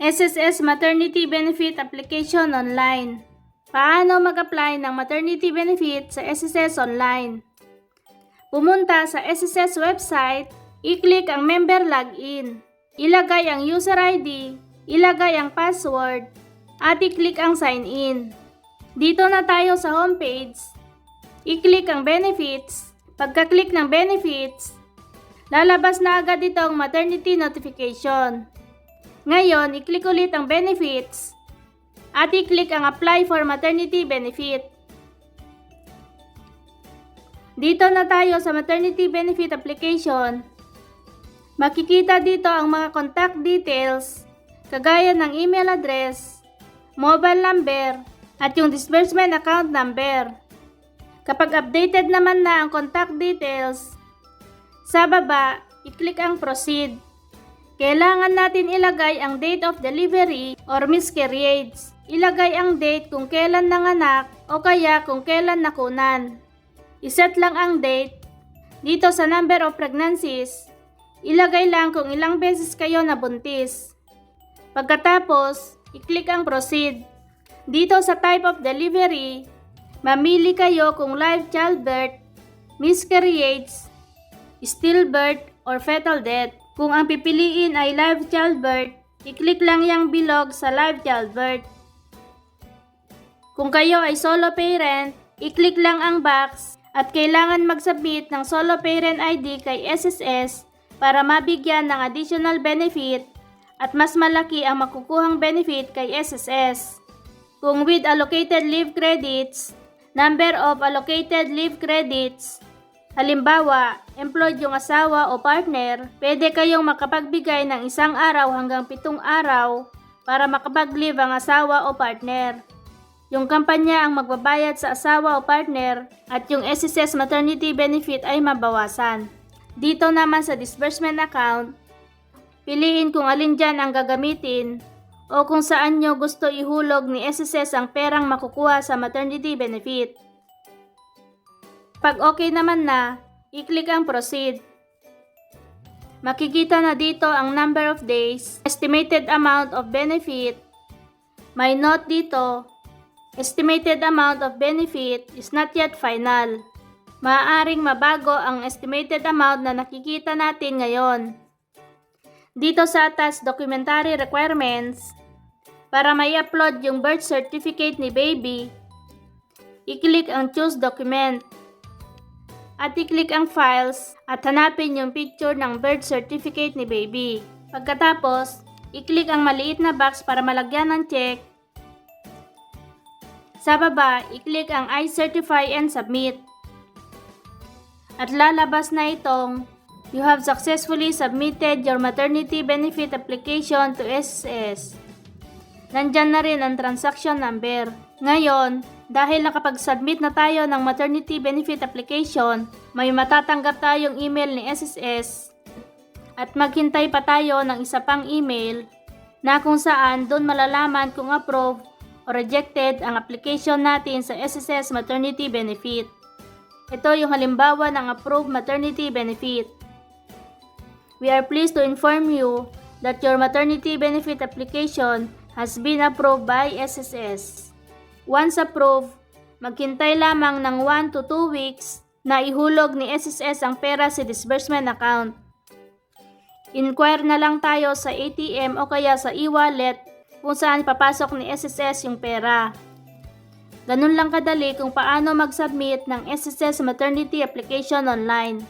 SSS Maternity Benefit Application Online. Paano mag-apply ng maternity benefit sa SSS Online? Pumunta sa SSS website, i-click ang Member Login. Ilagay ang user ID, ilagay ang password, at i-click ang Sign In. Dito na tayo sa homepage. I-click ang Benefits. Pagka-click ng Benefits, lalabas na agad itong maternity notification. Ngayon, i-click ulit ang Benefits at i-click ang Apply for Maternity Benefit. Dito na tayo sa Maternity Benefit Application. Makikita dito ang mga contact details, kagaya ng email address, mobile number, at yung disbursement account number. Kapag updated naman na ang contact details, sa baba, i-click ang Proceed. Kailangan natin ilagay ang date of delivery or miscarriage. Ilagay ang date kung kailan nanganak o kaya kung kailan nakunan. Iset lang ang date. Dito sa number of pregnancies, ilagay lang kung ilang beses kayo nabuntis. Pagkatapos, i-click ang Proceed. Dito sa type of delivery, mamili kayo kung live childbirth, miscarriage, stillbirth, or fetal death. Kung ang pipiliin ay live childbirth, i-click lang yung bilog sa live childbirth. Kung kayo ay solo parent, i-click lang ang box at kailangan mag-submit ng solo parent ID kay SSS para mabigyan ng additional benefit at mas malaki ang makukuhang benefit kay SSS. Kung with allocated leave credits, number of allocated leave credits, halimbawa, employed yung asawa o partner, pwede kayong makapagbigay ng 1 araw hanggang 7 araw para makapag-leave ang asawa o partner. Yung kampanya ang magbabayad sa asawa o partner at yung SSS maternity benefit ay mabawasan. Dito naman sa disbursement account, piliin kung alin dyan ang gagamitin o kung saan nyo gusto ihulog ni SSS ang perang makukuha sa maternity benefit. Pag okay naman na, i-click ang Proceed. Makikita na dito ang number of days, estimated amount of benefit. May note dito, estimated amount of benefit is not yet final. Maaaring mabago ang estimated amount na nakikita natin ngayon. Dito sa atas documentary requirements, para may upload yung birth certificate ni baby, i-click ang Choose Document. At i-click ang Files at hanapin yung picture ng birth certificate ni baby. Pagkatapos, i-click ang maliit na box para malagyan ng check. Sa baba, i-click ang I certify and submit. At lalabas na itong You have successfully submitted your maternity benefit application to SSS. Nandyan na rin ang transaction number. Ngayon, dahil nakapag-submit na tayo ng maternity benefit application, may matatanggap tayong email ni SSS at maghintay pa tayo ng isa pang email na kung saan doon malalaman kung approve o rejected ang application natin sa SSS maternity benefit. Ito yung halimbawa ng approved maternity benefit. We are pleased to inform you that your maternity benefit application has been approved by SSS. Once approved, maghintay lamang ng 1 to 2 weeks na ihulog ni SSS ang pera sa disbursement account. Inquire na lang tayo sa ATM o kaya sa e-wallet kung saan papasok ni SSS yung pera. Ganun lang kadali kung paano mag-submit ng SSS maternity application online.